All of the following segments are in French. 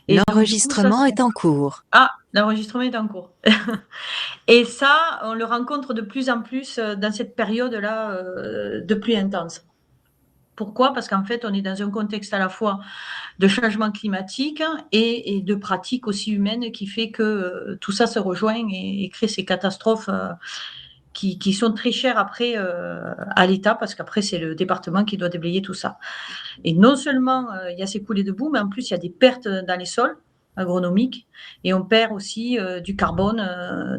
Et donc du coup, ça L'enregistrement c'est est en cours. l'enregistrement est en cours. Et ça, on le rencontre de plus en plus, dans cette période-là, de pluie intense. Pourquoi? Parce qu'en fait, on est dans un contexte à la fois de changement climatique et de pratiques aussi humaines qui fait que, tout ça se rejoint et crée ces catastrophes, qui sont très chères après, à l'État parce qu'après c'est le département qui doit déblayer tout ça. Et non seulement, il y a ces coulées de boue, mais en plus il y a des pertes, dans les sols agronomiques et on perd aussi, du carbone,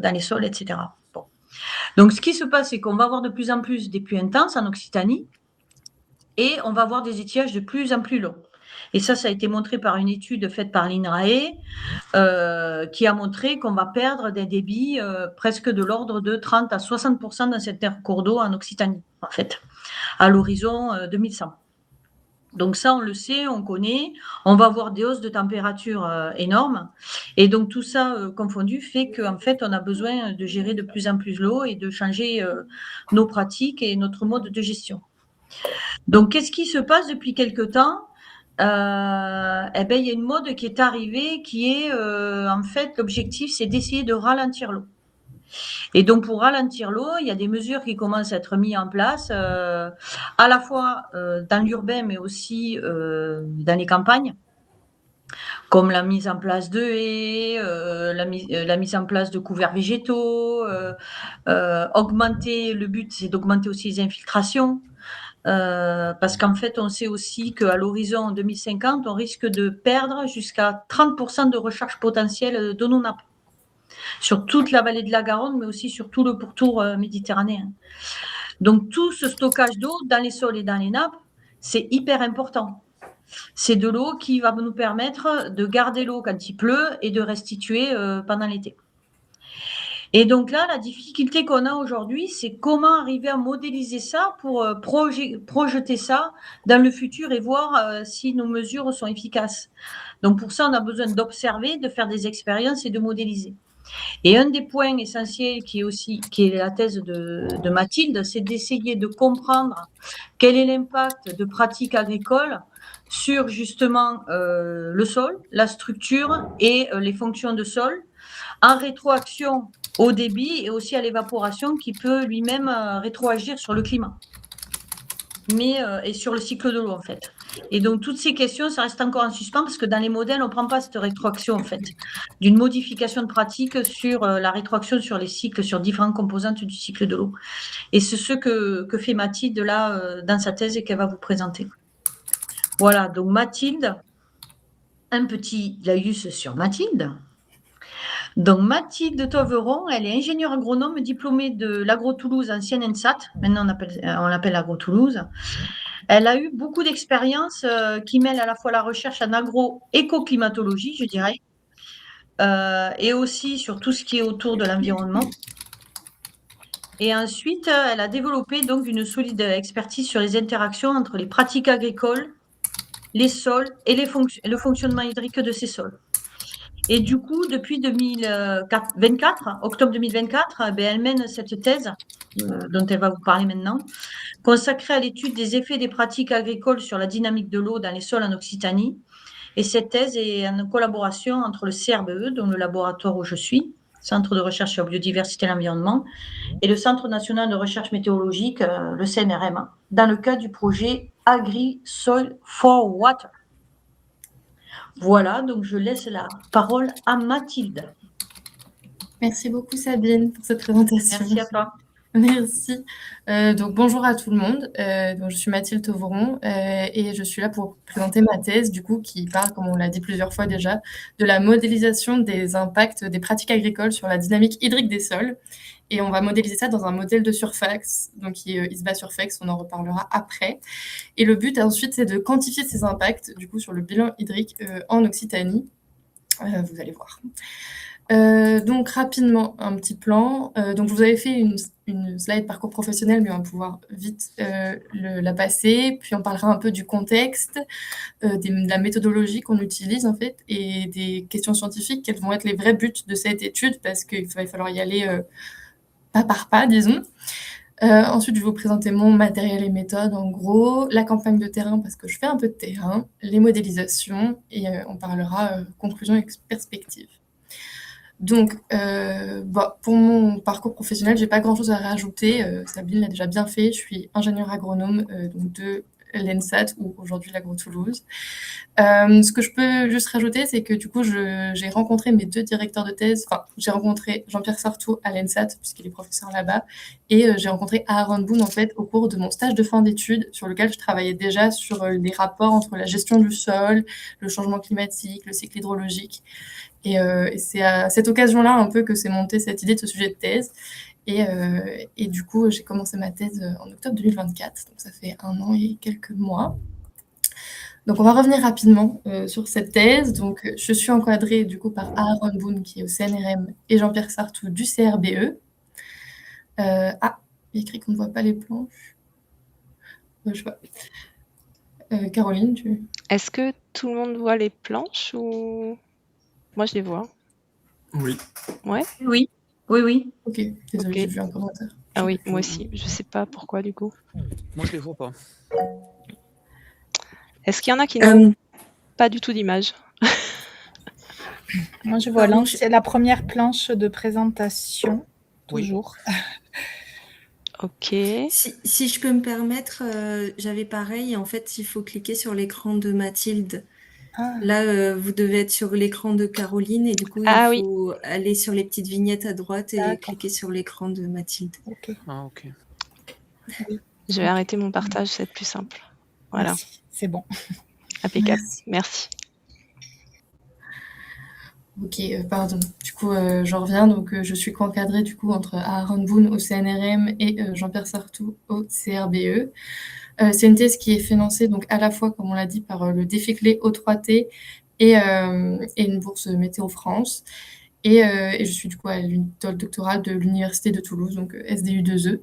dans les sols et cetera. Bon. Donc ce qui se passe, c'est qu'on va avoir de plus en plus des pluies intenses en Occitanie et on va avoir des étiages de plus en plus longs. Et ça a été montré par une étude faite par l'INRAE, qui a montré qu'on va perdre des débits, presque de l'ordre de 30 à 60 dans certains cours d'eau en Occitanie, en fait, à l'horizon, 2100. Donc ça, on le sait, on connaît. On va avoir des hausses de température, énormes et donc tout ça, confondu fait qu'en fait, on a besoin de gérer de plus en plus l'eau et de changer, nos pratiques et notre mode de gestion. Donc qu'est-ce qui se passe depuis quelque temps? Et ben, il y a une mode qui est arrivée qui est, en fait, l'objectif, c'est d'essayer de ralentir l'eau. Et donc pour ralentir l'eau, il y a des mesures qui commencent à être mises en place, à la fois, dans l'urbain, mais aussi, dans les campagnes, comme la mise en place de haies, la mise en place de couverts végétaux, augmenter le but, c'est d'augmenter aussi les infiltrations. Parce qu'en fait, on sait aussi qu'à l'horizon 2050, on risque de perdre jusqu'à 30% de recharge potentielle de nos nappes, sur toute la vallée de la Garonne, mais aussi sur tout le pourtour méditerranéen. Donc tout ce stockage d'eau dans les sols et dans les nappes, c'est hyper important. C'est de l'eau qui va nous permettre de garder l'eau quand il pleut et de restituer pendant l'été. Et donc là, la difficulté qu'on a aujourd'hui, c'est comment arriver à modéliser ça pour projeter ça dans le futur et voir si nos mesures sont efficaces. Donc pour ça, on a besoin d'observer, de faire des expériences et de modéliser. Et un des points essentiels qui est la thèse de Mathilde, c'est d'essayer de comprendre quel est l'impact de pratiques agricoles sur justement le sol, la structure et les fonctions de sol, en rétroaction au débit et aussi à l'évaporation qui peut lui-même rétroagir sur le climat et sur le cycle de l'eau en fait. Et donc toutes ces questions, ça reste encore en suspens parce que dans les modèles, on ne prend pas cette rétroaction en fait, d'une modification de pratique sur la rétroaction sur les cycles, sur différentes composantes du cycle de l'eau. Et c'est ce que fait Mathilde là dans sa thèse et qu'elle va vous présenter. Voilà, donc Mathilde, un petit laïus sur Mathilde. Donc Mathilde Toveron, elle est ingénieure agronome diplômée de l'Agro-Toulouse, ancienne ENSAT, maintenant on l'appelle Agro-Toulouse. Elle a eu beaucoup d'expériences qui mêlent à la fois la recherche en agro-écoclimatologie, je dirais, et aussi sur tout ce qui est autour de l'environnement. Et ensuite, elle a développé donc une solide expertise sur les interactions entre les pratiques agricoles, les sols et le fonctionnement hydrique de ces sols. Et du coup, depuis 2024, octobre 2024, elle mène cette thèse, dont elle va vous parler maintenant, consacrée à l'étude des effets des pratiques agricoles sur la dynamique de l'eau dans les sols en Occitanie. Et cette thèse est en collaboration entre le CRBE, dont le laboratoire où je suis, Centre de recherche sur la biodiversité et l'environnement, et le Centre national de recherche météorologique, le CNRM, dans le cadre du projet Agri-Soil for Water. Voilà, donc je laisse la parole à Mathilde. Merci beaucoup Sabine pour cette présentation. Merci à toi. Merci. Donc bonjour à tout le monde. Donc je suis Mathilde Toveron et je suis là pour présenter ma thèse du coup qui parle, comme on l'a dit plusieurs fois déjà, de la modélisation des impacts des pratiques agricoles sur la dynamique hydrique des sols. Et on va modéliser ça dans un modèle de surface, donc qui est ISBA Surface, on en reparlera après. Et le but ensuite, c'est de quantifier ces impacts du coup sur le bilan hydrique en Occitanie. Vous allez voir. Donc rapidement, un petit plan. Donc je vous avais fait une slide parcours professionnel, mais on va pouvoir vite la passer. Puis on parlera un peu du contexte, de la méthodologie qu'on utilise en fait, et des questions scientifiques, quels vont être les vrais buts de cette étude, parce qu'il va falloir y aller pas par pas, disons. Ensuite, je vais vous présenter mon matériel et méthode, en gros, la campagne de terrain, parce que je fais un peu de terrain, les modélisations, et on parlera conclusion et perspective. Donc, pour mon parcours professionnel, j'ai pas grand-chose à rajouter. Sabine l'a déjà bien fait. Je suis ingénieure agronome donc de l'ENSAT, ou aujourd'hui l'Agro-Toulouse. Ce que je peux juste rajouter, c'est que du coup, j'ai rencontré mes 2 directeurs de thèse. Enfin, j'ai rencontré Jean-Pierre Sartou à l'ENSAT, puisqu'il est professeur là-bas, et j'ai rencontré Aaron Boone, en fait, au cours de mon stage de fin d'études, sur lequel je travaillais déjà sur les rapports entre la gestion du sol, le changement climatique, le cycle hydrologique. Et c'est à cette occasion-là un peu que s'est montée cette idée de ce sujet de thèse. Et du coup, j'ai commencé ma thèse en octobre 2024, donc ça fait 1 an et quelques mois. Donc on va revenir rapidement sur cette thèse. Donc je suis encadrée du coup par Aaron Boone qui est au CNRM et Jean-Pierre Sartou du CRBE. Il est écrit qu'on ne voit pas les planches. Je sais pas. Caroline, tu... Est-ce que tout le monde voit les planches ou... Moi, je les vois. Oui. Ouais. Oui, oui, oui. Ok, désolée, Ok. j'ai vu un commentaire. Ah oui, moi aussi. Je sais pas pourquoi du coup. Moi, je les vois pas. Est-ce qu'il y en a qui n'ont pas du tout d'image? Moi, je vois la première planche de présentation, toujours. Ok. Si je peux me permettre, j'avais pareil. En fait, il faut cliquer sur l'écran de Mathilde. Ah. Là, vous devez être sur l'écran de Caroline et du coup, il faut aller sur les petites vignettes à droite et cliquer sur l'écran de Mathilde. Ok. Ah, ok. Oui. Je vais arrêter mon partage, c'est plus simple. Voilà. Merci. C'est bon. Impeccable. Merci. Ok, pardon. Du coup, je reviens. Donc, je suis co-encadrée du coup entre Aaron Boone au CNRM et Jean-Pierre Sartou au CRBE. C'est une thèse qui est financée donc à la fois, comme on l'a dit, par le défi clé O3T et une bourse Météo France. Et je suis du coup à l'école doctorale de l'Université de Toulouse, donc SDU2E.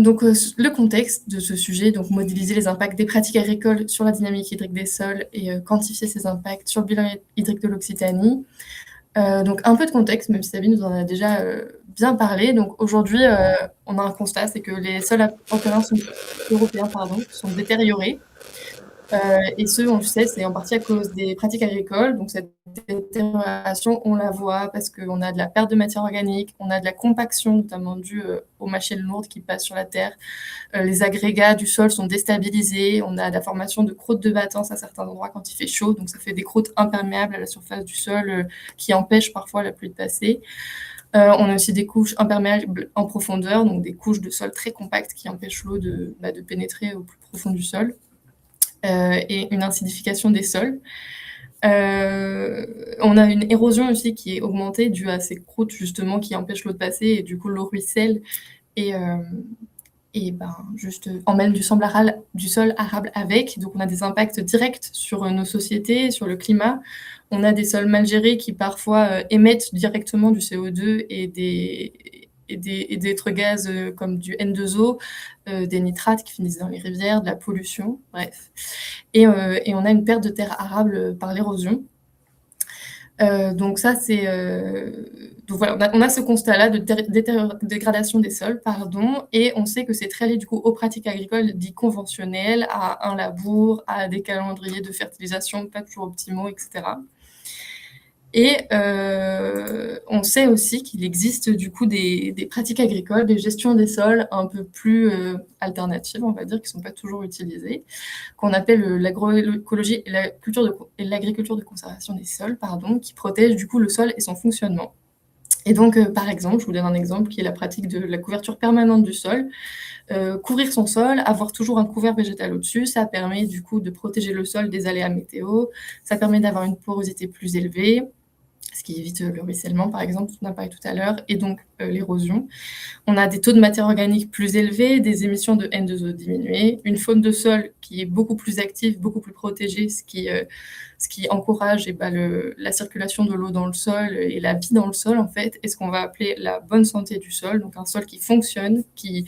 Donc le contexte de ce sujet, donc modéliser les impacts des pratiques agricoles sur la dynamique hydrique des sols et quantifier ces impacts sur le bilan hydrique de l'Occitanie. Donc un peu de contexte, même si Sabine nous en a déjà bien parlé. Donc aujourd'hui, on a un constat, c'est que les sols européens sont détériorés. Et ce, on le sait, c'est en partie à cause des pratiques agricoles. Donc cette détérioration, on la voit parce qu'on a de la perte de matière organique, on a de la compaction, notamment due aux machines lourdes qui passent sur la terre. Les agrégats du sol sont déstabilisés, on a de la formation de croûtes de battance à certains endroits quand il fait chaud, donc ça fait des croûtes imperméables à la surface du sol qui empêchent parfois la pluie de passer. On a aussi des couches imperméables en profondeur, donc des couches de sol très compactes qui empêchent l'eau de pénétrer au plus profond du sol. Et une acidification des sols. On a une érosion aussi qui est augmentée due à ces croûtes justement qui empêchent l'eau de passer et du coup l'eau ruisselle et juste emmène du sol arable avec. Donc on a des impacts directs sur nos sociétés, sur le climat. On a des sols mal gérés qui parfois émettent directement du CO2 et d'autres gaz comme du N2O, des nitrates qui finissent dans les rivières, de la pollution, bref. Et on a une perte de terre arable par l'érosion. Donc ça, c'est... Donc voilà, on a ce constat-là de dégradation des sols, et on sait que c'est très lié du coup aux pratiques agricoles dites conventionnelles, à un labour, à des calendriers de fertilisation pas toujours optimaux, etc. Et on sait aussi qu'il existe du coup des pratiques agricoles, des gestions des sols un peu plus alternatives, on va dire, qui ne sont pas toujours utilisées, qu'on appelle l'agroécologie et l'agriculture de conservation des sols, qui protègent du coup le sol et son fonctionnement. Et donc, par exemple, je vous donne un exemple qui est la pratique de la couverture permanente du sol. Couvrir son sol, avoir toujours un couvert végétal au-dessus, ça permet du coup de protéger le sol des aléas météo, ça permet d'avoir une porosité plus élevée, ce qui évite le ruissellement, par exemple, on a parlé tout à l'heure, et donc l'érosion. On a des taux de matière organique plus élevés, des émissions de N2O diminuées, une faune de sol qui est beaucoup plus active, beaucoup plus protégée, ce qui encourage la circulation de l'eau dans le sol et la vie dans le sol, en fait, et ce qu'on va appeler la bonne santé du sol, donc un sol qui fonctionne, qui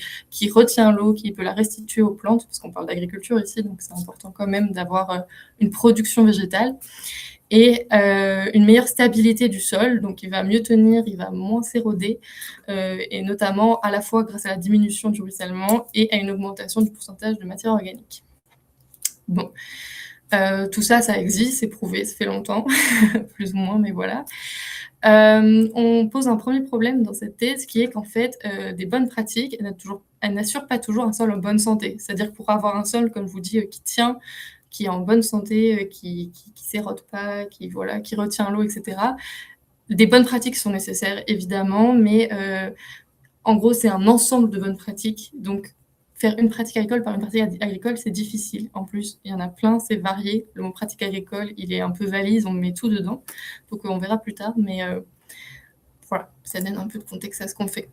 retient l'eau, qui peut la restituer aux plantes, parce qu'on parle d'agriculture ici, donc c'est important quand même d'avoir une production végétale. et une meilleure stabilité du sol, donc il va mieux tenir, il va moins s'éroder, et notamment à la fois grâce à la diminution du ruissellement et à une augmentation du pourcentage de matière organique. Bon, tout ça, ça existe, c'est prouvé, ça fait longtemps, plus ou moins, mais voilà. On pose un premier problème dans cette thèse qui est qu'en fait, des bonnes pratiques, elles n'assurent pas toujours un sol en bonne santé. C'est-à-dire que pour avoir un sol, comme je vous dis, qui tient, qui est en bonne santé, qui s'érode pas, qui retient l'eau, etc. Des bonnes pratiques sont nécessaires, évidemment, mais en gros, c'est un ensemble de bonnes pratiques. Donc, faire une pratique agricole par une pratique agricole, c'est difficile. En plus, il y en a plein, c'est varié. Le mot pratique agricole, il est un peu valise, on met tout dedans. Donc, on verra plus tard, mais voilà, ça donne un peu de contexte à ce qu'on fait.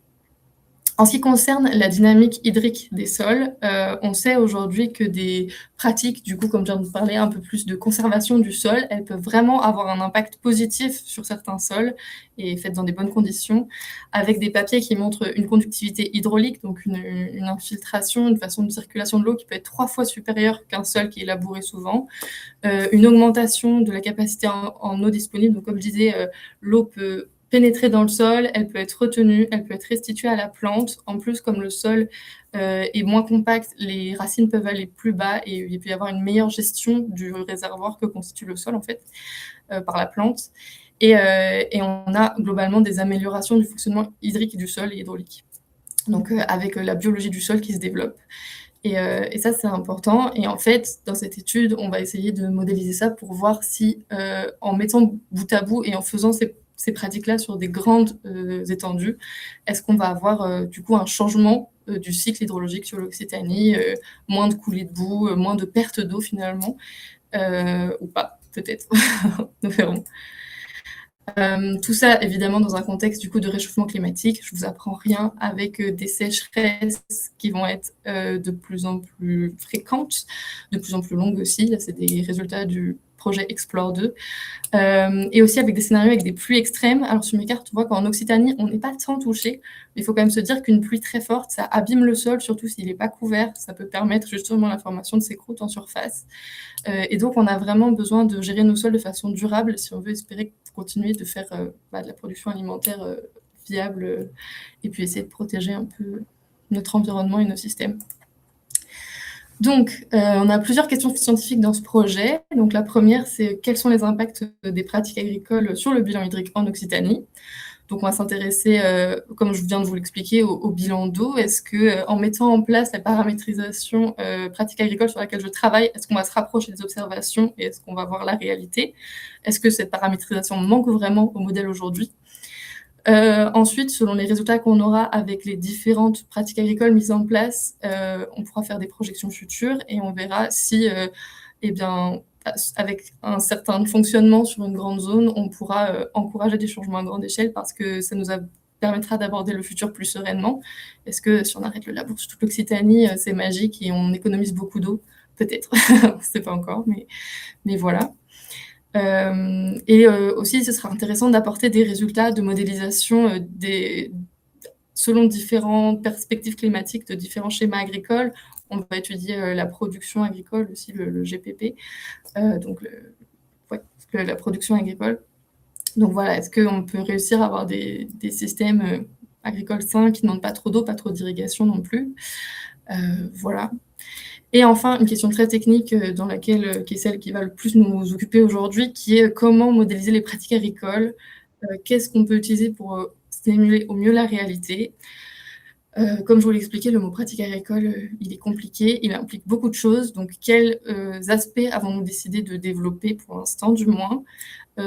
En ce qui concerne la dynamique hydrique des sols, on sait aujourd'hui que des pratiques, du coup, comme je viens de vous parler, un peu plus de conservation du sol, elles peuvent vraiment avoir un impact positif sur certains sols et faites dans des bonnes conditions, avec des papiers qui montrent une conductivité hydraulique, donc une infiltration, une façon de circulation de l'eau qui peut être 3 fois supérieure qu'un sol qui est labouré souvent, une augmentation de la capacité en eau disponible. Donc, comme je disais, l'eau peut pénétrer dans le sol, elle peut être retenue, elle peut être restituée à la plante. En plus, comme le sol est moins compact, les racines peuvent aller plus bas et il peut y avoir une meilleure gestion du réservoir que constitue le sol, en fait, par la plante. Et on a globalement des améliorations du fonctionnement hydrique du sol et hydraulique. Donc, avec la biologie du sol qui se développe. Et ça, c'est important. Et en fait, dans cette étude, on va essayer de modéliser ça pour voir si, en mettant bout à bout et en faisant ces pratiques-là sur des grandes étendues, est-ce qu'on va avoir du coup un changement du cycle hydrologique sur l'Occitanie, moins de coulées de boue, moins de pertes d'eau finalement, ou pas, peut-être, nous verrons. Tout ça, évidemment, dans un contexte du coup de réchauffement climatique. Je vous apprends rien, avec des sécheresses qui vont être de plus en plus fréquentes, de plus en plus longues aussi. Là, c'est des résultats du projet Explore 2. Et aussi avec des scénarios avec des pluies extrêmes. Alors sur mes cartes, on voit qu'en Occitanie, on n'est pas tant touché. Mais il faut quand même se dire qu'une pluie très forte, ça abîme le sol, surtout s'il n'est pas couvert. Ça peut permettre justement la formation de ces croûtes en surface. Et donc, on a vraiment besoin de gérer nos sols de façon durable si on veut espérer continuer de faire de la production alimentaire viable et puis essayer de protéger un peu notre environnement et nos systèmes. Donc, on a plusieurs questions scientifiques dans ce projet. Donc, la première, c'est quels sont les impacts des pratiques agricoles sur le bilan hydrique en Occitanie? Donc, on va s'intéresser, comme je viens de vous l'expliquer, au bilan d'eau. Est-ce qu'en mettant en place la paramétrisation pratique agricole sur laquelle je travaille, est-ce qu'on va se rapprocher des observations et est-ce qu'on va voir la réalité? Est-ce que cette paramétrisation manque vraiment au modèle aujourd'hui? Ensuite, selon les résultats qu'on aura avec les différentes pratiques agricoles mises en place, on pourra faire des projections futures et on verra si, eh bien, avec un certain fonctionnement sur une grande zone, on pourra encourager des changements à grande échelle parce que ça nous permettra d'aborder le futur plus sereinement. Est-ce que si on arrête le labour sur toute l'Occitanie, c'est magique et on économise beaucoup d'eau? Peut-être, on ne sait pas encore, mais voilà. Aussi, ce sera intéressant d'apporter des résultats de modélisation selon différentes perspectives climatiques de différents schémas agricoles. On va étudier la production agricole aussi, le GPP, donc la production agricole. Donc voilà, est-ce qu'on peut réussir à avoir des systèmes agricoles sains qui n'ont pas trop d'eau, pas trop d'irrigation non plus? Voilà. Et enfin, une question très technique qui est celle qui va le plus nous occuper aujourd'hui, qui est comment modéliser les pratiques agricoles, qu'est-ce qu'on peut utiliser pour stimuler au mieux la réalité. Comme je vous l'ai expliqué, le mot pratique agricole, il est compliqué, il implique beaucoup de choses, donc quels aspects avons-nous décidé de développer pour l'instant, du moins,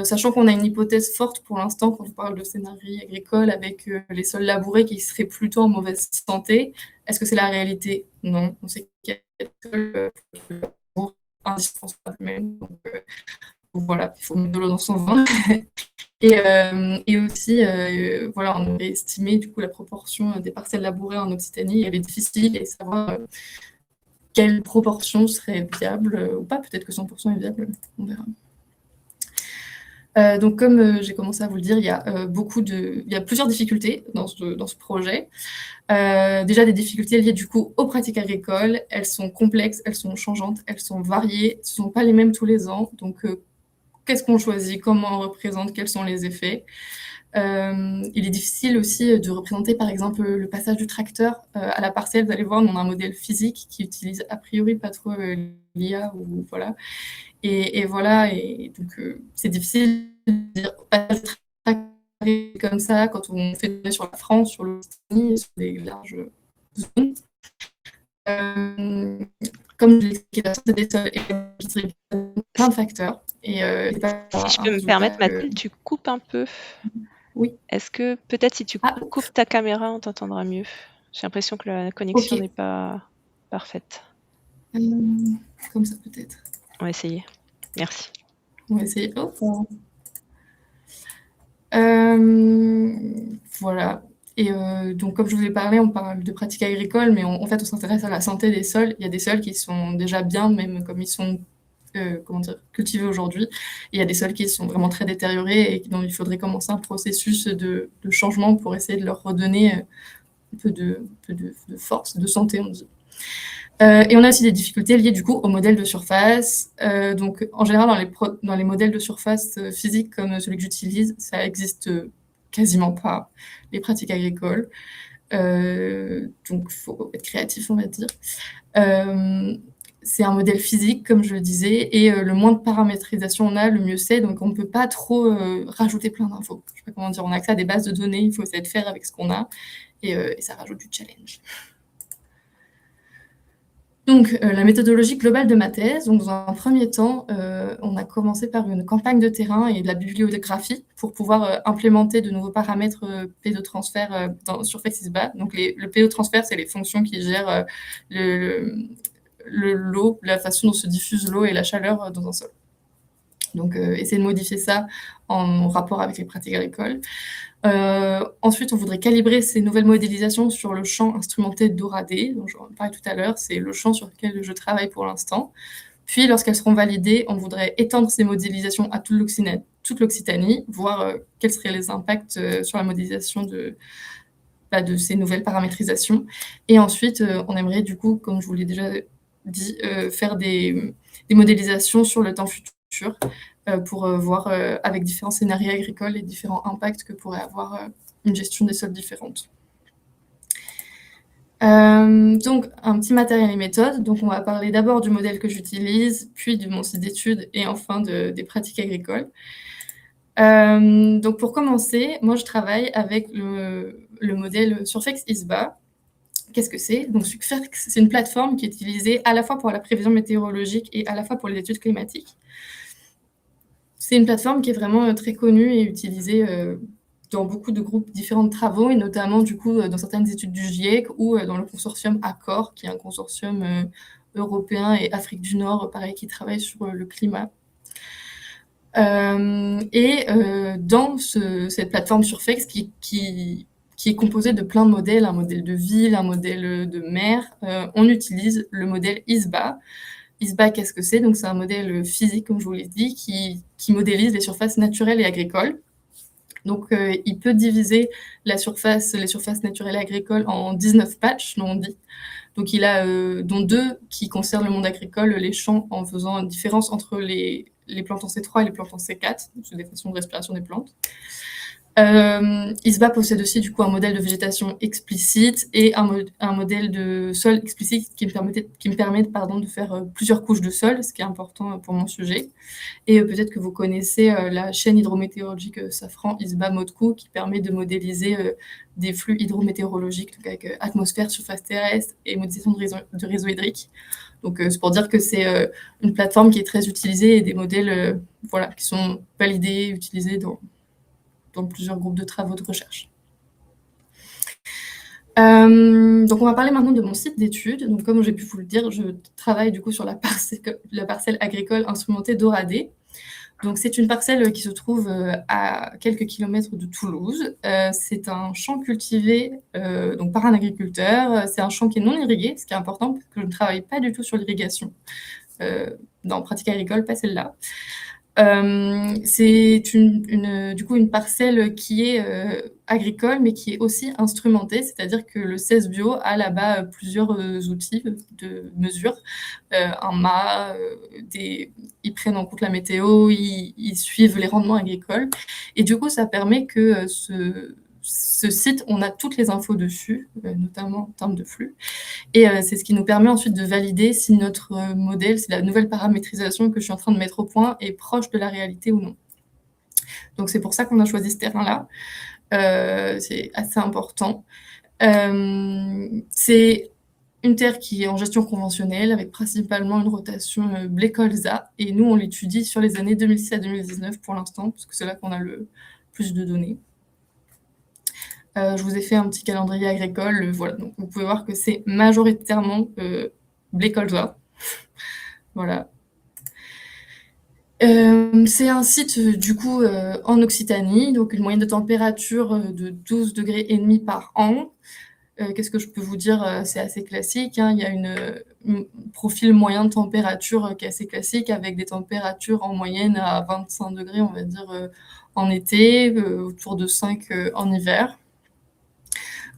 sachant qu'on a une hypothèse forte pour l'instant quand on parle de scénario agricole avec les sols labourés qui seraient plutôt en mauvaise santé. Est-ce que c'est la réalité? Non, on sait qu'il y a des sols indispensables même, donc voilà, il faut mettre de l'eau dans son vin. Et aussi, voilà, on aurait estimé du coup la proportion des parcelles labourées en Occitanie. Elle est difficile et savoir quelle proportion serait viable ou pas. Peut-être que 100% est viable, on verra. Donc, comme j'ai commencé à vous le dire, il y a plusieurs difficultés dans ce projet. Déjà, des difficultés liées du coup aux pratiques agricoles. Elles sont complexes, elles sont changeantes, elles sont variées. Ce ne sont pas les mêmes tous les ans. Donc, qu'est-ce qu'on choisit, comment on représente, quels sont les effets. Il est difficile aussi de représenter, par exemple, le passage du tracteur à la parcelle. Vous allez voir, on a un modèle physique qui utilise a priori pas trop l'IA, ou voilà. Et voilà, et donc c'est difficile de dire passage du tracteur comme ça quand on fait des données sur la France, sur l'Occitanie, sur des larges zones. Comme je l'ai expliqué, la santé des sols et plein de facteurs. Et si je peux me permettre, Mathilde, tu coupes un peu. Oui. Est-ce que peut-être si tu coupes ta caméra, on t'entendra mieux? J'ai l'impression que la connexion n'est pas parfaite. Comme ça peut-être. On va essayer. Merci. On va essayer. Voilà. Et donc, comme je vous ai parlé, on parle de pratiques agricoles, mais en fait, on s'intéresse à la santé des sols. Il y a des sols qui sont déjà bien, même comme ils sont cultivés aujourd'hui. Et il y a des sols qui sont vraiment très détériorés et dont il faudrait commencer un processus de changement pour essayer de leur redonner un peu de force, de santé, on dit. Et on a aussi des difficultés liées du coup au modèle de surface. Donc en général, dans les modèles de surface physiques comme celui que j'utilise, ça existe quasiment pas, les pratiques agricoles. Donc il faut être créatif, on va dire. C'est un modèle physique, comme je le disais, et le moins de paramétrisation on a, le mieux c'est. Donc on ne peut pas trop rajouter plein d'infos. Je ne sais pas comment dire, on a accès à des bases de données, il faut essayer de faire avec ce qu'on a, et ça rajoute du challenge. Donc, la méthodologie globale de ma thèse. Donc, dans un premier temps, on a commencé par une campagne de terrain et de la bibliographie pour pouvoir implémenter de nouveaux paramètres PO-transfert sur FlexISBA. Donc, le PO-transfert, c'est les fonctions qui gèrent l'eau, la façon dont se diffuse l'eau et la chaleur dans un sol. Donc, essayer de modifier ça en rapport avec les pratiques agricoles. Ensuite, on voudrait calibrer ces nouvelles modélisations sur le champ instrumenté d'ORAD, dont j'en parlais tout à l'heure, c'est le champ sur lequel je travaille pour l'instant. Puis, lorsqu'elles seront validées, on voudrait étendre ces modélisations à toute l'Occitanie, voir quels seraient les impacts sur la modélisation de ces nouvelles paramétrisations. Et ensuite, on aimerait du coup, comme je vous l'ai déjà dit, faire des modélisations sur le temps futur, pour voir avec différents scénarios agricoles les différents impacts que pourrait avoir une gestion des sols différente. Donc, un petit matériel et méthode. Donc, on va parler d'abord du modèle que j'utilise, puis de mon site d'études et enfin des pratiques agricoles. Donc, pour commencer, moi, je travaille avec le modèle SurfexISBA. Qu'est-ce que c'est? Donc, Surfex, c'est une plateforme qui est utilisée à la fois pour la prévision météorologique et à la fois pour les études climatiques. C'est une plateforme qui est vraiment très connue et utilisée dans beaucoup de groupes différents de travaux, et notamment du coup dans certaines études du GIEC ou dans le consortium ACCOR, qui est un consortium européen et Afrique du Nord, pareil, qui travaille sur le climat. Dans cette plateforme Surfex qui est composée de plein de modèles, un modèle de ville, un modèle de mer, on utilise le modèle ISBA. ISBA, qu'est-ce que c'est? Donc, c'est un modèle physique, comme je vous l'ai dit, qui modélise les surfaces naturelles et agricoles. Donc, il peut diviser les surfaces naturelles et agricoles en 19 patchs, on dit. Donc, il a dont 2 qui concernent le monde agricole, les champs, en faisant une différence entre les plantes en C3 et les plantes en C4. C'est des façons de respiration des plantes. ISBA possède aussi du coup un modèle de végétation explicite et un modèle de sol explicite qui me permet de faire plusieurs couches de sol, ce qui est important pour mon sujet. Et peut-être que vous connaissez la chaîne hydrométéorologique Safran ISBA Modco, qui permet de modéliser des flux hydrométéorologiques, donc avec atmosphère, surface terrestre et modélisation de réseau hydrique. Donc c'est pour dire que c'est une plateforme qui est très utilisée et des modèles qui sont validés, utilisés dans plusieurs groupes de travaux de recherche. Donc, on va parler maintenant de mon site d'études. Donc, comme j'ai pu vous le dire, je travaille du coup sur la parcelle agricole instrumentée d'ORAD. Donc, c'est une parcelle qui se trouve à quelques kilomètres de Toulouse. C'est un champ cultivé donc par un agriculteur. C'est un champ qui est non irrigué, ce qui est important parce que je ne travaille pas du tout sur l'irrigation dans pratique agricole, pas celle-là. C'est du coup une parcelle qui est agricole, mais qui est aussi instrumentée, c'est-à-dire que le CES Bio a là-bas plusieurs outils de mesure, un mât, ils prennent en compte la météo, ils suivent les rendements agricoles, et du coup, ça permet que ce site, on a toutes les infos dessus, notamment en termes de flux. Et c'est ce qui nous permet ensuite de valider si notre modèle, si la nouvelle paramétrisation que je suis en train de mettre au point est proche de la réalité ou non. Donc c'est pour ça qu'on a choisi ce terrain-là. C'est assez important. C'est une terre qui est en gestion conventionnelle, avec principalement une rotation blé-colza. Et nous, on l'étudie sur les années 2006 à 2019 pour l'instant, parce que c'est là qu'on a le plus de données. Je vous ai fait un petit calendrier agricole, voilà. Donc vous pouvez voir que c'est majoritairement blé-colza. Voilà. C'est un site du coup en Occitanie, donc une moyenne de température de 12,5 degrés par an. Qu'est-ce que je peux vous dire? C'est assez classique, hein. Il y a un profil moyen de température qui est assez classique, avec des températures en moyenne à 25 degrés, on va dire, en été, autour de 5 en hiver.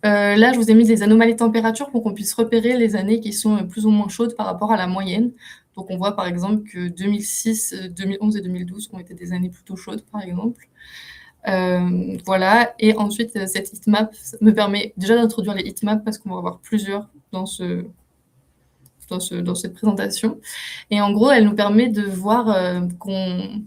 Là, je vous ai mis des anomalies de température pour qu'on puisse repérer les années qui sont plus ou moins chaudes par rapport à la moyenne. Donc, on voit par exemple que 2006, 2011 et 2012 ont été des années plutôt chaudes, par exemple. Voilà. Et ensuite, cette heatmap me permet déjà d'introduire les heatmaps parce qu'on va en avoir plusieurs dans cette présentation. Et en gros, elle nous permet de voir qu'on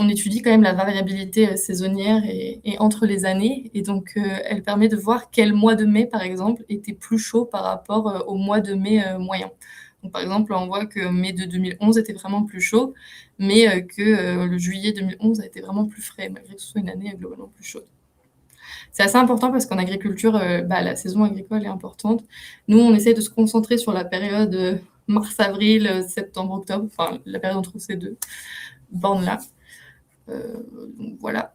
étudie quand même la variabilité saisonnière et entre les années. Et donc, elle permet de voir quel mois de mai, par exemple, était plus chaud par rapport au mois de mai moyen. Donc, par exemple, on voit que mai de 2011 était vraiment plus chaud, mais que le juillet 2011 a été vraiment plus frais, malgré que ce soit une année globalement plus chaude. C'est assez important parce qu'en agriculture, la saison agricole est importante. Nous, on essaie de se concentrer sur la période mars-avril, septembre-octobre, enfin la période entre ces deux bornes-là. Donc voilà.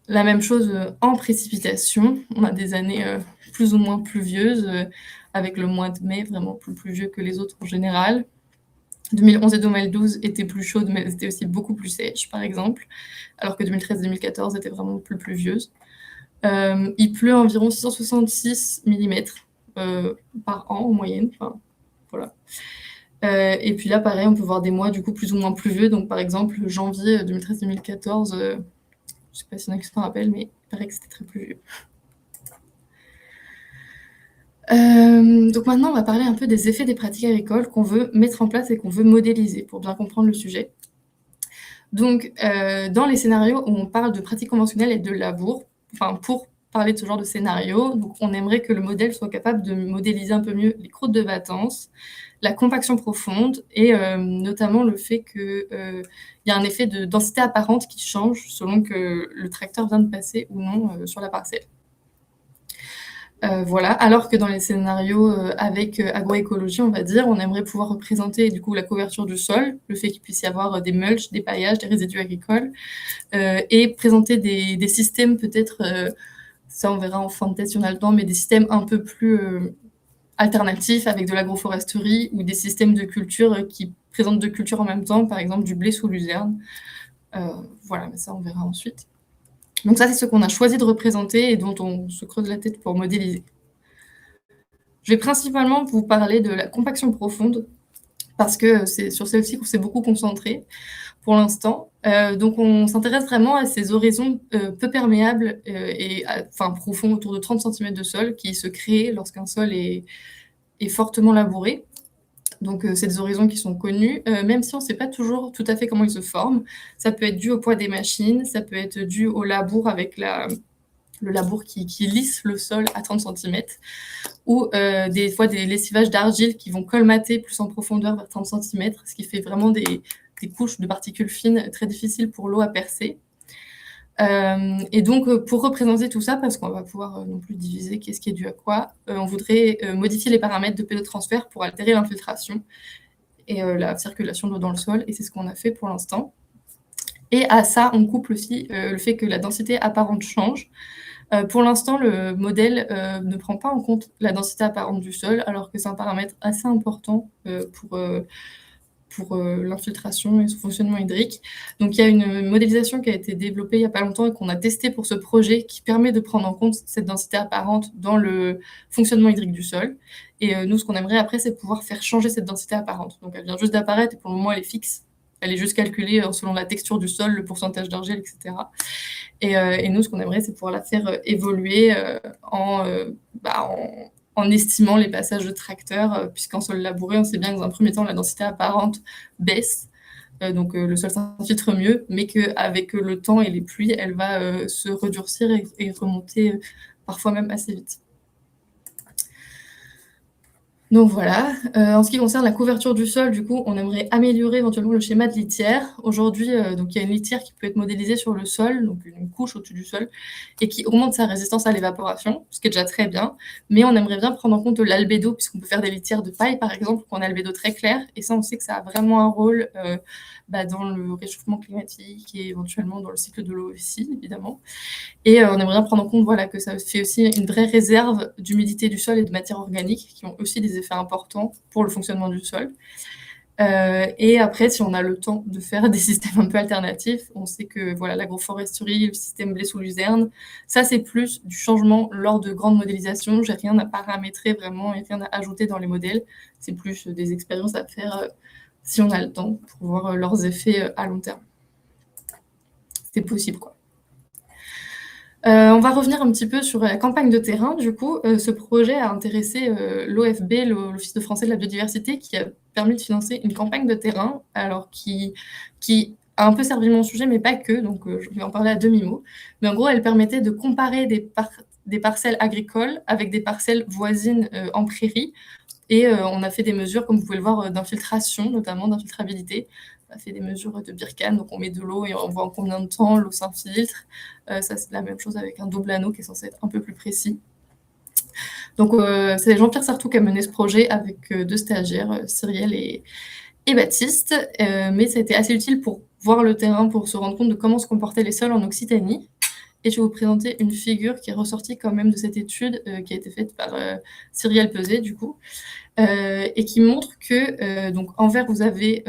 La même chose en précipitation. On a des années plus ou moins pluvieuses, avec le mois de mai vraiment plus pluvieux que les autres en général. 2011 et 2012 étaient plus chaudes, mais elles étaient aussi beaucoup plus sèches, par exemple, alors que 2013-2014 étaient vraiment plus pluvieuses. Il pleut environ 666 mm par an en moyenne. Enfin, voilà. Et puis là, pareil, on peut voir des mois du coup plus ou moins pluvieux. Donc, par exemple, janvier 2013-2014, je ne sais pas s'il y en a qui s'en rappellent, mais il paraît que c'était très pluvieux. Donc maintenant, on va parler un peu des effets des pratiques agricoles qu'on veut mettre en place et qu'on veut modéliser pour bien comprendre le sujet. Donc, dans les scénarios où on parle de pratiques conventionnelles et de labour, enfin, pour parler de ce genre de scénario, donc on aimerait que le modèle soit capable de modéliser un peu mieux les croûtes de battance, la compaction profonde et notamment le fait qu'il y a un effet de densité apparente qui change selon que le tracteur vient de passer ou non sur la parcelle. Voilà. Alors que dans les scénarios avec agroécologie, on va dire, on aimerait pouvoir représenter du coup la couverture du sol, le fait qu'il puisse y avoir des mulches, des paillages, des résidus agricoles, et présenter des systèmes peut-être, ça on verra en fin de test si on a le temps, mais des systèmes un peu plus alternatifs avec de l'agroforesterie ou des systèmes de culture qui présentent deux cultures en même temps, par exemple du blé sous luzerne. Voilà, mais ça on verra ensuite. Donc ça, c'est ce qu'on a choisi de représenter et dont on se creuse la tête pour modéliser. Je vais principalement vous parler de la compaction profonde, parce que c'est sur celle-ci qu'on s'est beaucoup concentré pour l'instant. Donc on s'intéresse vraiment à ces horizons peu perméables et profonds, autour de 30 cm de sol, qui se créent lorsqu'un sol est fortement labouré. Donc, c'est des horizons qui sont connus, même si on ne sait pas toujours tout à fait comment ils se forment. Ça peut être dû au poids des machines, ça peut être dû au labour avec le labour qui lisse le sol à 30 cm, ou des fois des lessivages d'argile qui vont colmater plus en profondeur vers 30 cm, ce qui fait vraiment des couches de particules fines très difficiles pour l'eau à percer. Et donc, pour représenter tout ça, parce qu'on va pouvoir non plus diviser qu'est-ce qui est dû à quoi, on voudrait modifier les paramètres de pédotransfert pour altérer l'infiltration et la circulation de l'eau dans le sol, et c'est ce qu'on a fait pour l'instant. Et à ça, on couple aussi le fait que la densité apparente change. Pour l'instant, le modèle ne prend pas en compte la densité apparente du sol, alors que c'est un paramètre assez important pour l'infiltration et son fonctionnement hydrique. Donc, il y a une modélisation qui a été développée il n'y a pas longtemps et qu'on a testée pour ce projet qui permet de prendre en compte cette densité apparente dans le fonctionnement hydrique du sol. Et nous, ce qu'on aimerait après, c'est pouvoir faire changer cette densité apparente. Donc, elle vient juste d'apparaître et pour le moment, elle est fixe. Elle est juste calculée selon la texture du sol, le pourcentage d'argile, etc. Et nous, ce qu'on aimerait, c'est pouvoir la faire évoluer en estimant les passages de tracteurs, puisqu'en sol labouré, on sait bien que dans un premier temps, la densité apparente baisse, donc le sol s'infiltre mieux, mais qu'avec le temps et les pluies, elle va se redurcir et remonter parfois même assez vite. Donc voilà, en ce qui concerne la couverture du sol, du coup, on aimerait améliorer éventuellement le schéma de litière. Aujourd'hui, donc il y a une litière qui peut être modélisée sur le sol, donc une couche au-dessus du sol, et qui augmente sa résistance à l'évaporation, ce qui est déjà très bien. Mais on aimerait bien prendre en compte l'albédo, puisqu'on peut faire des litières de paille, par exemple, qui ont un albédo très clair, et ça, on sait que ça a vraiment un rôle dans le réchauffement climatique et éventuellement dans le cycle de l'eau aussi, évidemment. Et on aimerait bien prendre en compte que ça fait aussi une vraie réserve d'humidité du sol et de matières organiques qui ont aussi des effets importants pour le fonctionnement du sol. Et après, si on a le temps de faire des systèmes un peu alternatifs, on sait que l'agroforesterie, le système blé sous luzerne, ça c'est plus du changement lors de grandes modélisations. J'ai rien à paramétrer vraiment et rien à ajouter dans les modèles. C'est plus des expériences à faire si on a le temps pour voir leurs effets à long terme. C'est possible, quoi. On va revenir un petit peu sur la campagne de terrain. Du coup, ce projet a intéressé l'OFB, l'Office de français de la biodiversité, qui a permis de financer une campagne de terrain, alors qui a un peu servi mon sujet, mais pas que, donc je vais en parler à demi-mot. Mais en gros, elle permettait de comparer des parcelles agricoles avec des parcelles voisines en prairie. Et on a fait des mesures, comme vous pouvez le voir, d'infiltration, notamment d'infiltrabilité. On a fait des mesures de Birkan, donc on met de l'eau et on voit en combien de temps l'eau s'infiltre. Ça, c'est la même chose avec un double anneau qui est censé être un peu plus précis. Donc, c'est Jean-Pierre Sartou qui a mené ce projet avec deux stagiaires, Cyrielle et Baptiste. Mais ça a été assez utile pour voir le terrain, pour se rendre compte de comment se comportaient les sols en Occitanie. Et je vais vous présenter une figure qui est ressortie quand même de cette étude qui a été faite par Cyrielle Peset, du coup, et qui montre que, donc en vert, vous avez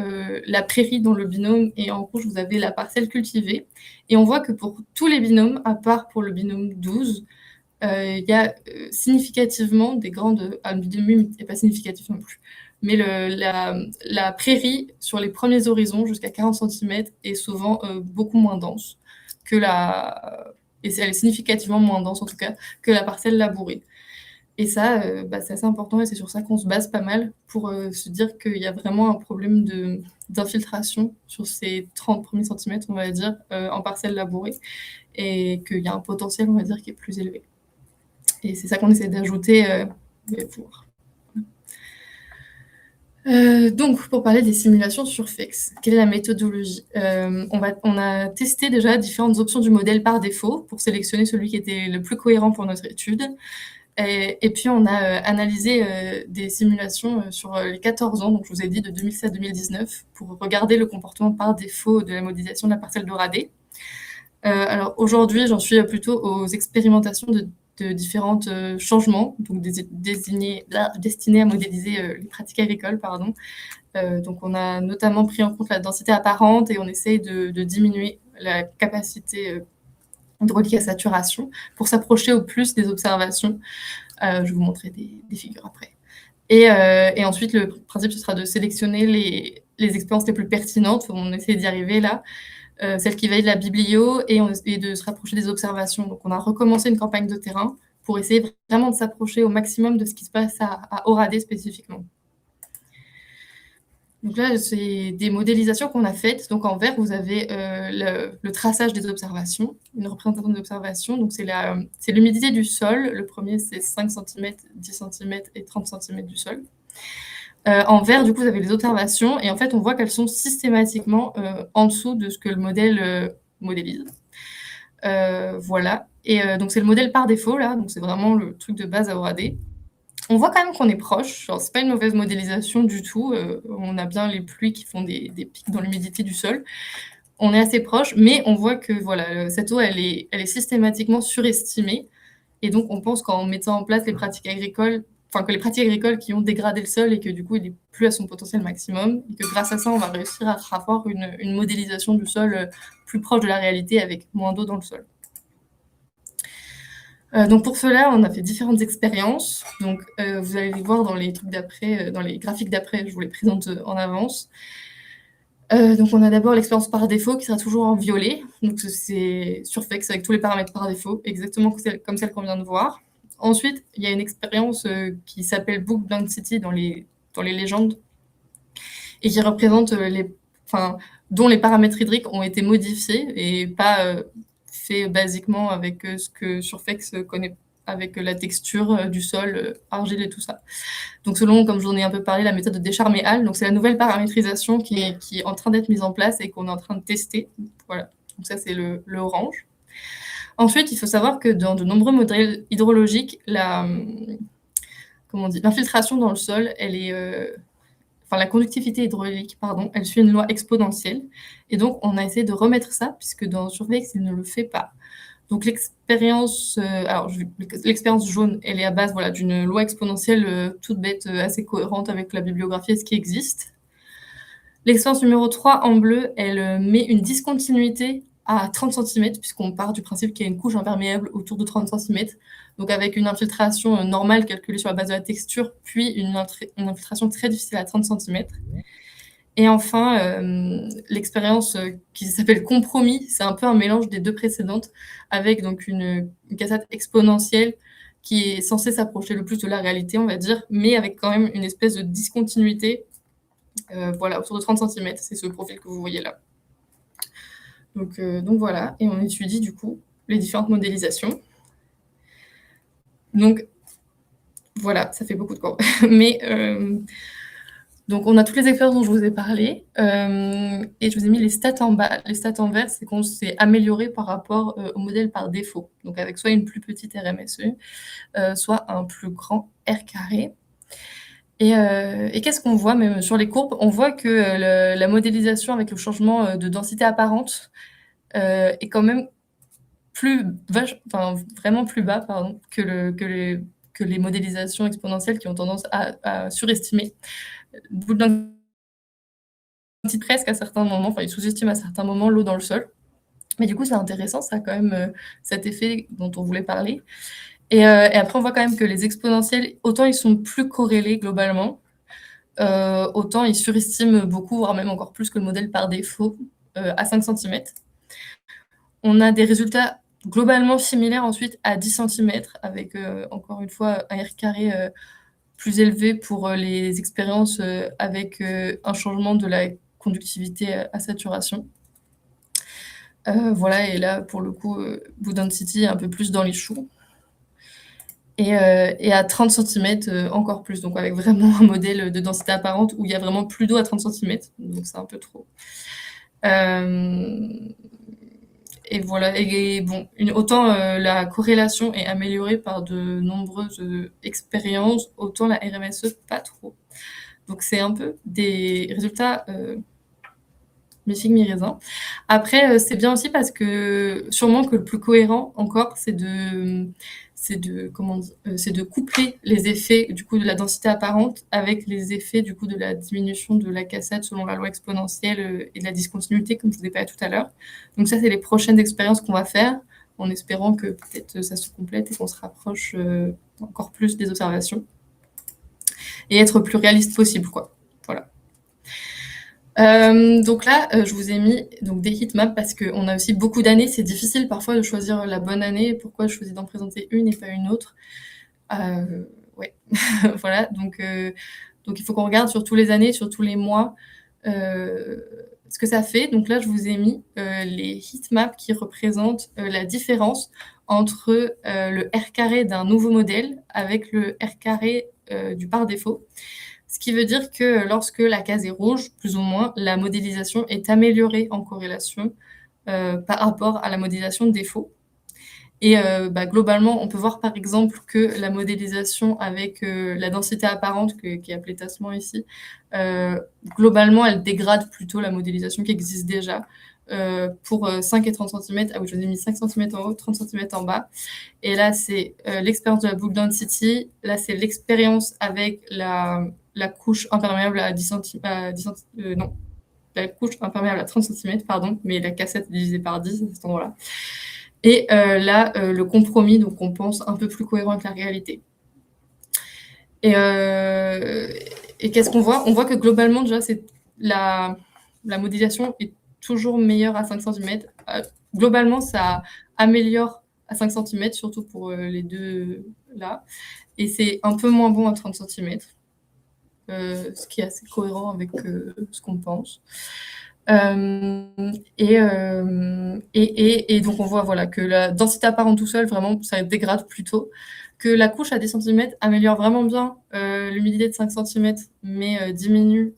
la prairie dans le binôme, et en rouge, vous avez la parcelle cultivée. Et on voit que pour tous les binômes, à part pour le binôme 12, il y a significativement des grandes... le binôme n'est pas significatif non plus. Mais la prairie, sur les premiers horizons, jusqu'à 40 cm, est souvent beaucoup moins dense que et elle est significativement moins dense, en tout cas, que la parcelle labourée. Et ça, c'est assez important, et c'est sur ça qu'on se base pas mal pour se dire qu'il y a vraiment un problème d'infiltration sur ces 30 premiers centimètres, on va dire, en parcelle labourée, et qu'il y a un potentiel, on va dire, qui est plus élevé. Et c'est ça qu'on essaie d'ajouter pour... Donc, pour parler des simulations sur FEX, quelle est la méthodologie ? On a testé déjà différentes options du modèle par défaut pour sélectionner celui qui était le plus cohérent pour notre étude. Et puis, on a analysé des simulations sur les 14 ans, donc je vous ai dit de 2007 à 2019, pour regarder le comportement par défaut de la modélisation de la parcelle de radé. Alors, aujourd'hui, j'en suis plutôt aux expérimentations de différents changements, donc destinés à modéliser les pratiques agricoles, pardon. Donc, on a notamment pris en compte la densité apparente et on essaye de diminuer la capacité hydraulique à saturation pour s'approcher au plus des observations. Je vais vous montrer des figures après. Et ensuite, le principe, ce sera de sélectionner les expériences les plus pertinentes. On essaie d'y arriver là. Celle qui valide la biblio et de se rapprocher des observations. Donc, on a recommencé une campagne de terrain pour essayer vraiment de s'approcher au maximum de ce qui se passe à Oradé spécifiquement. Donc là, c'est des modélisations qu'on a faites. Donc, en vert, vous avez le traçage des observations, une représentation d'observation. Donc, c'est l'humidité du sol. Le premier, c'est 5 cm, 10 cm et 30 cm du sol. En vert, du coup, vous avez les observations, et en fait, on voit qu'elles sont systématiquement en dessous de ce que le modèle modélise. Voilà. Et donc, c'est le modèle par défaut, là. Donc, c'est vraiment le truc de base à Oradé. On voit quand même qu'on est proche. Genre, c'est pas une mauvaise modélisation du tout. On a bien les pluies qui font des pics dans l'humidité du sol. On est assez proche, mais on voit que cette eau, elle est systématiquement surestimée. Et donc, on pense qu'en mettant en place les pratiques agricoles que les pratiques agricoles qui ont dégradé le sol et que du coup il n'est plus à son potentiel maximum, et que grâce à ça on va réussir à avoir une modélisation du sol plus proche de la réalité avec moins d'eau dans le sol. Donc pour cela, on a fait différentes expériences. Donc vous allez les voir dans les trucs d'après, dans les graphiques d'après, je vous les présente en avance. Donc on a d'abord l'expérience par défaut qui sera toujours en violet. Donc c'est Surfex avec tous les paramètres par défaut, exactement comme celle qu'on vient de voir. Ensuite, il y a une expérience qui s'appelle Book Density dans les légendes et qui représente dont les paramètres hydriques ont été modifiés et pas fait basiquement avec ce que Surfex connaît avec la texture du sol, argile et tout ça. Donc selon, comme je vous en ai un peu parlé, la méthode de Descharmes-Hall, donc c'est la nouvelle paramétrisation qui est en train d'être mise en place et qu'on est en train de tester. Voilà, donc ça c'est le orange. Ensuite, il faut savoir que dans de nombreux modèles hydrologiques, l'infiltration dans le sol, la conductivité hydraulique, elle suit une loi exponentielle. Et donc, on a essayé de remettre ça, puisque dans Surfex, il ne le fait pas. Donc, l'expérience jaune, elle est à base d'une loi exponentielle toute bête, assez cohérente avec la bibliographie et ce qui existe. L'expérience numéro 3, en bleu, elle met une discontinuité à 30 cm, puisqu'on part du principe qu'il y a une couche imperméable autour de 30 cm, donc avec une infiltration normale calculée sur la base de la texture, puis une infiltration très difficile à 30 cm. Et enfin, l'expérience qui s'appelle compromis, c'est un peu un mélange des deux précédentes, avec donc une cassette exponentielle qui est censée s'approcher le plus de la réalité, on va dire, mais avec quand même une espèce de discontinuité, autour de 30 cm. C'est ce profil que vous voyez là. Donc voilà, et on étudie du coup les différentes modélisations. Donc voilà, ça fait beaucoup de camps. Mais donc on a toutes les expériences dont je vous ai parlé, et je vous ai mis les stats en bas. Les stats en vert, c'est qu'on s'est amélioré par rapport au modèle par défaut, donc avec soit une plus petite RMSE, soit un plus grand R carré. Et qu'est-ce qu'on voit même sur les courbes? On voit que la modélisation avec le changement de densité apparente est quand même vraiment plus bas que les modélisations exponentielles qui ont tendance à surestimer. Bout d'un petit presque à certains moments, ils sous-estiment à certains moments l'eau dans le sol. Mais du coup, c'est intéressant, ça a quand même cet effet dont on voulait parler. Et après, on voit quand même que les exponentiels, autant ils sont plus corrélés globalement, autant ils surestiment beaucoup, voire même encore plus que le modèle par défaut, à 5 cm. On a des résultats globalement similaires ensuite à 10 cm, avec encore une fois un R carré plus élevé pour les expériences avec un changement de la conductivité à saturation. Et là, pour le coup, Book Density est un peu plus dans les choux. Et à 30 cm, encore plus, donc avec vraiment un modèle de densité apparente où il y a vraiment plus d'eau à 30 cm, donc c'est un peu trop. Et voilà, autant la corrélation est améliorée par de nombreuses expériences, autant la RMSE, pas trop. Donc c'est un peu des résultats mi-figue, mi-raisin. Après, c'est bien aussi parce que sûrement que le plus cohérent encore, c'est de coupler les effets du coup de la densité apparente avec les effets du coup de la diminution de la cassette selon la loi exponentielle et de la discontinuité, comme je vous ai parlé tout à l'heure. Donc ça, c'est les prochaines expériences qu'on va faire, en espérant que peut-être ça se complète et qu'on se rapproche encore plus des observations et être plus réaliste possible, quoi. Voilà. Donc là, je vous ai mis des heatmaps parce qu'on a aussi beaucoup d'années. C'est difficile parfois de choisir la bonne année. Pourquoi je choisis d'en présenter une et pas une autre? Voilà, donc il faut qu'on regarde sur tous les années, sur tous les mois, ce que ça fait. Donc là, je vous ai mis les heatmaps qui représentent la différence entre le R carré d'un nouveau modèle avec le R carré du par défaut. Ce qui veut dire que lorsque la case est rouge, plus ou moins, la modélisation est améliorée en corrélation par rapport à la modélisation de défaut. Et globalement, on peut voir par exemple que la modélisation avec la densité apparente, qui est appelée tassement ici, globalement, elle dégrade plutôt la modélisation qui existe déjà, pour 5 et 30 cm. Ah oui, je vous ai mis 5 cm en haut, 30 cm en bas. Et là, c'est l'expérience de la book density. Là, c'est l'expérience avec la couche imperméable à 10 cm. Non, la couche imperméable à 30 cm, pardon, mais la cassette est divisée par 10 à cet endroit-là. Et là, le compromis, donc on pense un peu plus cohérent avec la réalité. Et qu'est-ce qu'on voit? On voit que globalement, déjà, c'est la modélisation est toujours meilleure à 5 cm. Globalement, ça améliore à 5 cm, surtout pour les deux là. Et c'est un peu moins bon à 30 cm, ce qui est assez cohérent avec ce qu'on pense. Et donc, on voit voilà, que la densité apparente tout seul, vraiment, ça dégrade plutôt. Que la couche à 10 cm améliore vraiment bien l'humidité de 5 cm, mais diminue,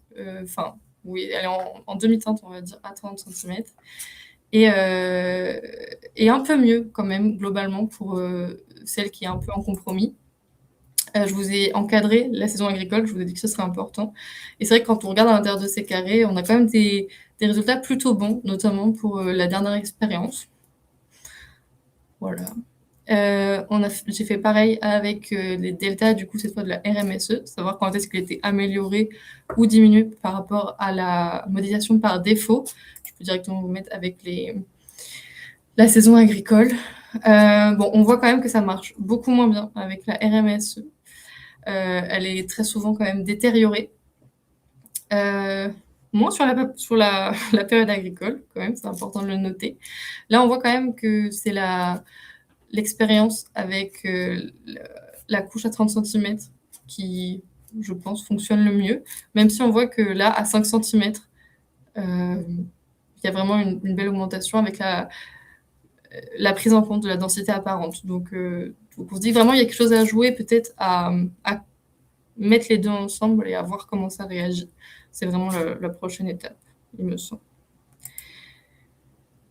oui, elle est en demi-teinte, on va dire, à 30 cm. Et un peu mieux, quand même, globalement, pour celle qui est un peu en compromis. Je vous ai encadré la saison agricole, je vous ai dit que ce serait important. Et c'est vrai que quand on regarde à l'intérieur de ces carrés, on a quand même des résultats plutôt bons, notamment pour la dernière expérience. Voilà. J'ai fait pareil avec les deltas, du coup, cette fois de la RMSE, savoir quand est-ce qu'il était amélioré ou diminué par rapport à la modélisation par défaut. Je peux directement vous mettre avec la saison agricole. Bon, on voit quand même que ça marche beaucoup moins bien avec la RMSE. Elle est très souvent quand même détériorée. Moins sur la période agricole, quand même, c'est important de le noter. Là, on voit quand même que c'est l'expérience avec la couche à 30 cm qui, je pense, fonctionne le mieux, même si on voit que là, à 5 cm, il y a vraiment une belle augmentation avec la prise en compte de la densité apparente. Donc on se dit vraiment il y a quelque chose à jouer, peut-être à mettre les deux ensemble et à voir comment ça réagit. C'est vraiment la prochaine étape, il me semble.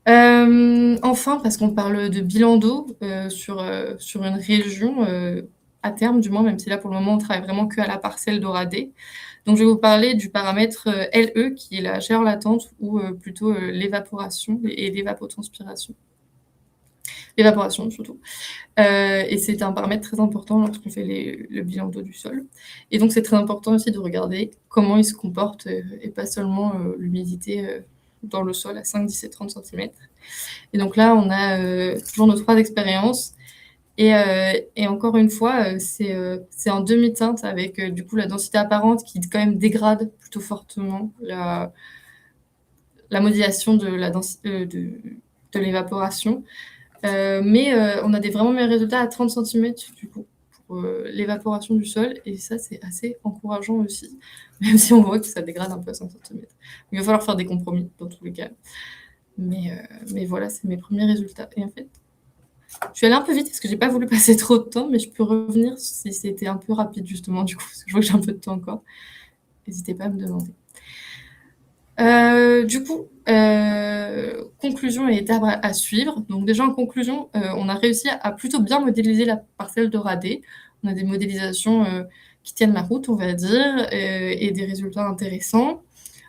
Enfin, parce qu'on parle de bilan d'eau sur une région, à terme du moins, même si là pour le moment on travaille vraiment qu'à la parcelle d'Oradé. Donc je vais vous parler du paramètre LE qui est la chaleur latente ou plutôt l'évaporation et l'évapotranspiration. L'évaporation surtout. Et c'est un paramètre très important lorsqu'on fait le bilan d'eau du sol. Et donc c'est très important aussi de regarder comment il se comporte et pas seulement l'humidité dans le sol à 5, 10 et 30 cm. Et donc là, on a toujours nos 3 expériences. Et encore une fois, c'est en demi-teinte avec du coup la densité apparente qui quand même dégrade plutôt fortement la modélisation de l'évaporation. Mais on a des vraiment meilleurs résultats à 30 cm du coup pour l'évaporation du sol, et ça c'est assez encourageant aussi, même si on voit que ça dégrade un peu à 5 cm. Il va falloir faire des compromis dans tous les cas. Mais voilà, c'est mes premiers résultats. Et en fait, je suis allée un peu vite parce que j'ai pas voulu passer trop de temps, mais je peux revenir si c'était un peu rapide justement du coup, parce que je vois que j'ai un peu de temps encore. N'hésitez pas à me demander. Du coup, conclusion et étapes à suivre. Donc déjà en conclusion, on a réussi à plutôt bien modéliser la parcelle d'Oradé. On a des modélisations qui tiennent la route, on va dire, et des résultats intéressants.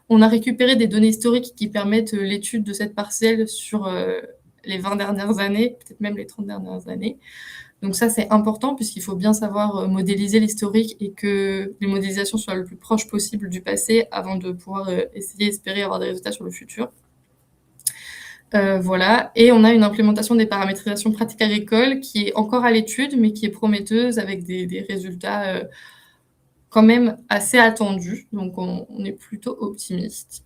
On a récupéré des données historiques qui permettent l'étude de cette parcelle sur les 20 dernières années, peut-être même les 30 dernières années. Donc ça, c'est important puisqu'il faut bien savoir modéliser l'historique et que les modélisations soient le plus proche possible du passé avant de pouvoir essayer, espérer avoir des résultats sur le futur. Voilà. Et on a une implémentation des paramétrisations pratiques agricoles qui est encore à l'étude, mais qui est prometteuse avec des résultats quand même assez attendus. Donc on est plutôt optimiste.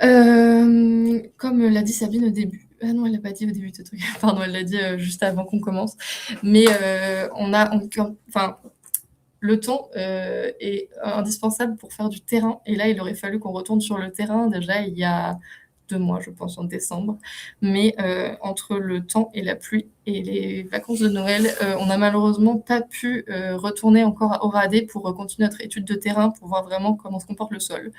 Comme l'a dit Sabine au début, ah non, elle l'a pas dit au début de ce truc, pardon, elle l'a dit juste avant qu'on commence, mais le temps est indispensable pour faire du terrain, et là, il aurait fallu qu'on retourne sur le terrain, déjà, il y a 2 mois, je pense, en décembre, mais entre le temps et la pluie et les vacances de Noël, on n'a malheureusement pas pu retourner encore à Oradé pour continuer notre étude de terrain, pour voir vraiment comment se comporte le sol.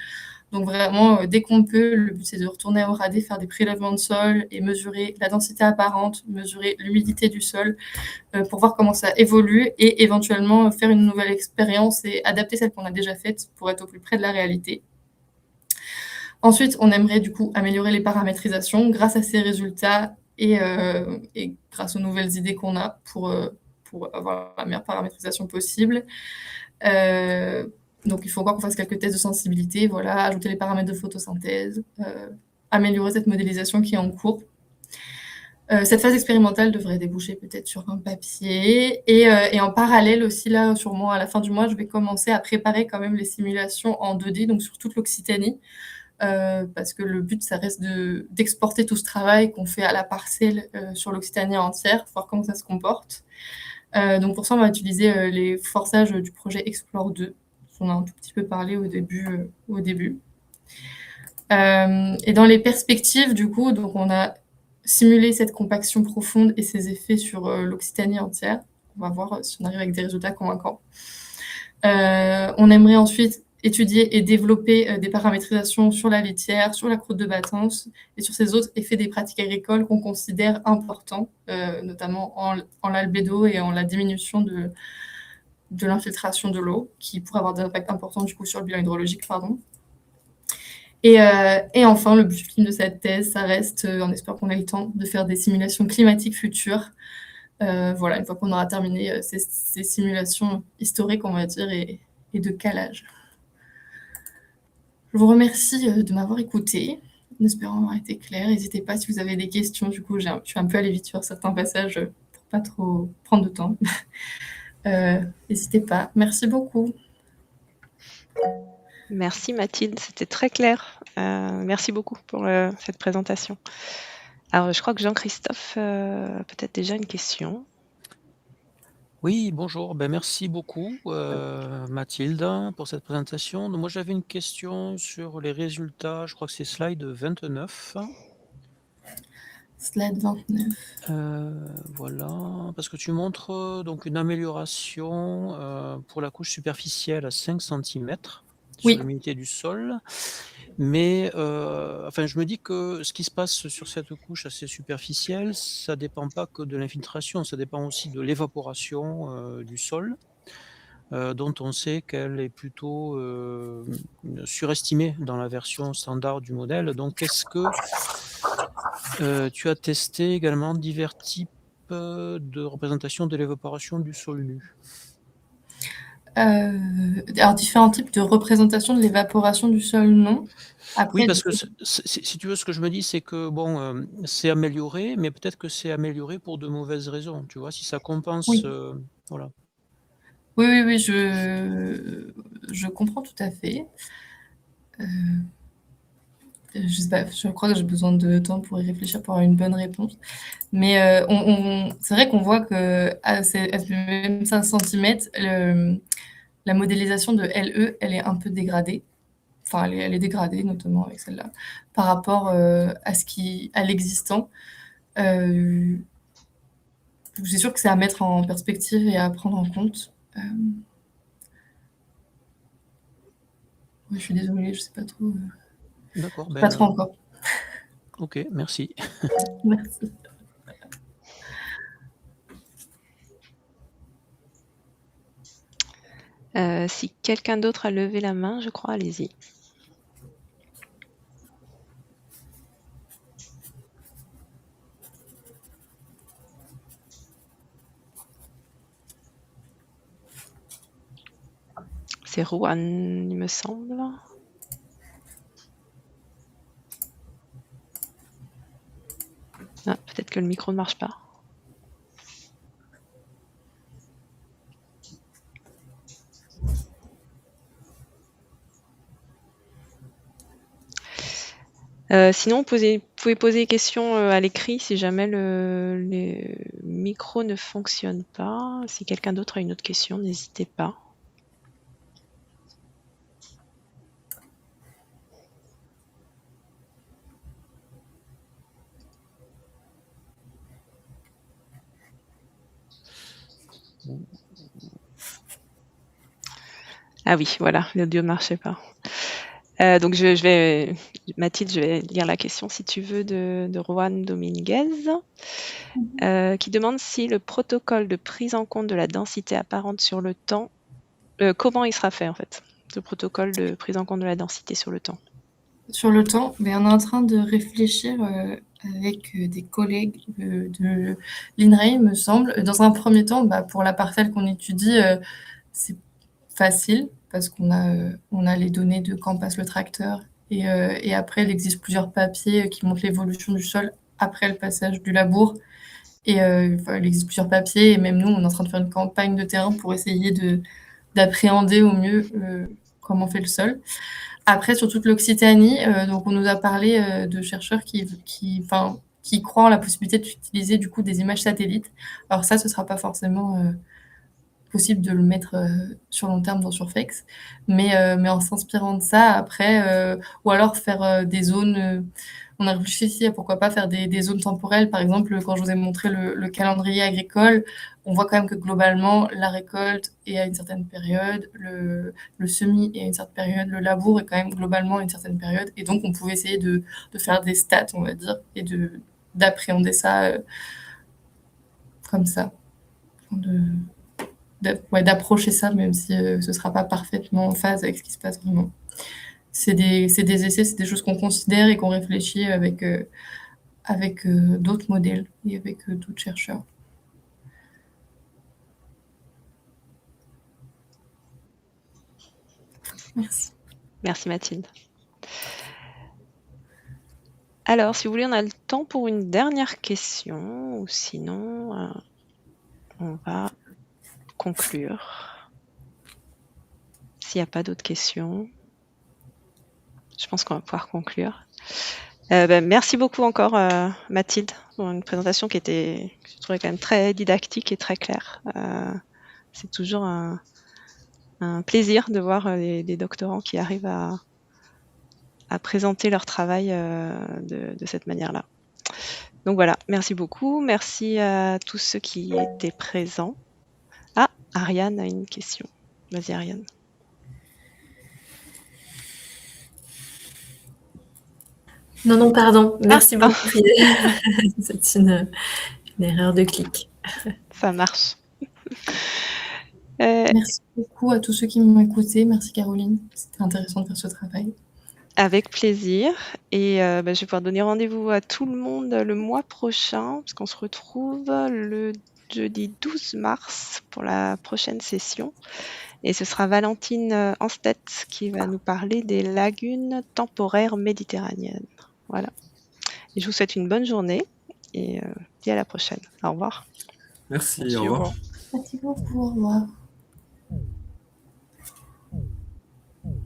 Donc vraiment, dès qu'on peut, le but c'est de retourner à Oradé, faire des prélèvements de sol et mesurer la densité apparente, mesurer l'humidité du sol pour voir comment ça évolue et éventuellement faire une nouvelle expérience et adapter celle qu'on a déjà faite pour être au plus près de la réalité. Ensuite, on aimerait du coup améliorer les paramétrisations grâce à ces résultats et grâce aux nouvelles idées qu'on a pour avoir la meilleure paramétrisation possible. Donc, il faut encore qu'on fasse quelques tests de sensibilité, voilà, ajouter les paramètres de photosynthèse, améliorer cette modélisation qui est en cours. Cette phase expérimentale devrait déboucher peut-être sur un papier. Et en parallèle aussi, là, sûrement à la fin du mois, je vais commencer à préparer quand même les simulations en 2D, donc sur toute l'Occitanie, parce que le but, ça reste d'exporter tout ce travail qu'on fait à la parcelle sur l'Occitanie entière, voir comment ça se comporte. Donc pour ça, on va utiliser les forçages du projet Explore 2. On a un tout petit peu parlé au début. Et dans les perspectives, du coup, donc on a simulé cette compaction profonde et ses effets sur l'Occitanie entière. On va voir si on arrive avec des résultats convaincants. On aimerait ensuite étudier et développer des paramétrisations sur la litière, sur la croûte de battance et sur ces autres effets des pratiques agricoles qu'on considère importants, notamment en l'albédo et en la diminution de l'infiltration de l'eau, qui pourrait avoir des impacts importants du coup sur le bilan hydrologique. Et enfin, le but ultime de cette thèse, ça reste, on espère qu'on ait le temps, de faire des simulations climatiques futures. Voilà, une fois qu'on aura terminé ces simulations historiques, on va dire, et de calage. Je vous remercie de m'avoir écouté, en espérant avoir été clair. N'hésitez pas si vous avez des questions. Du coup, je suis un peu allée vite sur certains passages pour pas trop prendre de temps. N'hésitez pas. Merci beaucoup. Merci Mathilde, c'était très clair. Merci beaucoup pour cette présentation. Alors, je crois que Jean-Christophe a peut-être déjà une question. Oui, bonjour. Merci beaucoup Mathilde pour cette présentation. Donc, moi, j'avais une question sur les résultats. Je crois que c'est slide 29. Slide 29. Voilà, parce que tu montres donc une amélioration pour la couche superficielle à 5 cm sur l'humidité du sol. Mais je me dis que ce qui se passe sur cette couche assez superficielle, ça ne dépend pas que de l'infiltration, ça dépend aussi de l'évaporation du sol, dont on sait qu'elle est plutôt surestimée dans la version standard du modèle. Donc, est-ce que tu as testé également divers types de représentation de l'évaporation du sol nu? Alors, différents types de représentation de l'évaporation du sol, non. Après, oui, parce que si tu veux, ce que je me dis, c'est que bon, c'est amélioré, mais peut-être que c'est amélioré pour de mauvaises raisons. Tu vois, si ça compense, voilà. Oui, je comprends tout à fait. Je sais pas, je crois que j'ai besoin de temps pour y réfléchir, pour avoir une bonne réponse. Mais c'est vrai qu'on voit que à même 5 cm, la modélisation de LE, elle est un peu dégradée. Enfin, elle est dégradée, notamment avec celle-là, par rapport à l'existant. C'est sûr que c'est à mettre en perspective et à prendre en compte. Je suis désolée, je sais pas trop. D'accord. Pas trop encore. Ok, merci. Merci. Si quelqu'un d'autre a levé la main, je crois, allez-y. C'est Rouen, il me semble. Ah, peut-être que le micro ne marche pas. Sinon, vous pouvez poser des questions à l'écrit si jamais le micro ne fonctionne pas. Si quelqu'un d'autre a une autre question, n'hésitez pas. Ah oui, voilà, l'audio ne marchait pas. Donc Mathilde, je vais lire la question si tu veux de Juan Dominguez, qui demande si le protocole de prise en compte de la densité apparente sur le temps, comment il sera fait en fait, ce protocole de prise en compte de la densité sur le temps. Sur le temps, mais on est en train de réfléchir avec des collègues de l'INRAE, il me semble. Dans un premier temps, pour la parcelle qu'on étudie, c'est facile parce qu'on a les données de quand passe le tracteur. Et après, il existe plusieurs papiers qui montrent l'évolution du sol après le passage du labour. Et il existe plusieurs papiers, et même nous, on est en train de faire une campagne de terrain pour essayer d'appréhender au mieux comment fait le sol. Après, sur toute l'Occitanie, donc on nous a parlé de chercheurs qui croient en la possibilité d'utiliser du coup des images satellites. Alors ça, ce sera pas forcément possible de le mettre sur long terme dans Surfex, mais en s'inspirant de ça, après, ou alors faire des zones. On a réfléchi ici à pourquoi pas faire des zones temporelles. Par exemple, quand je vous ai montré le calendrier agricole, on voit quand même que globalement, la récolte est à une certaine période, le semis est à une certaine période, le labour est quand même globalement à une certaine période. Et donc, on pouvait essayer de faire des stats, on va dire, et d'appréhender ça comme ça. D'approcher ça, même si ce ne sera pas parfaitement en phase avec ce qui se passe vraiment. C'est des essais, c'est des choses qu'on considère et qu'on réfléchit avec d'autres modèles et avec d'autres chercheurs. Merci. Merci Mathilde. Alors, si vous voulez, on a le temps pour une dernière question, ou sinon, on va conclure. S'il n'y a pas d'autres questions, je pense qu'on va pouvoir conclure. Merci beaucoup encore, Mathilde, pour une présentation qui était, que je trouvais quand même très didactique et très claire. C'est toujours un plaisir de voir des doctorants qui arrivent à présenter leur travail de cette manière-là. Donc voilà, merci beaucoup. Merci à tous ceux qui étaient présents. Ah, Ariane a une question. Vas-y, Ariane. Non, pardon. Merci beaucoup. C'est une erreur de clic. Ça marche. Merci beaucoup à tous ceux qui m'ont écouté. Merci Caroline. C'était intéressant de faire ce travail. Avec plaisir. Et je vais pouvoir donner rendez-vous à tout le monde le mois prochain, parce qu'on se retrouve le jeudi 12 mars pour la prochaine session. Et ce sera Valentine Anstedt qui va nous parler des lagunes temporaires méditerranéennes. Voilà. Et je vous souhaite une bonne journée et dis à la prochaine. Au revoir. Merci, au revoir. Merci beaucoup, au revoir.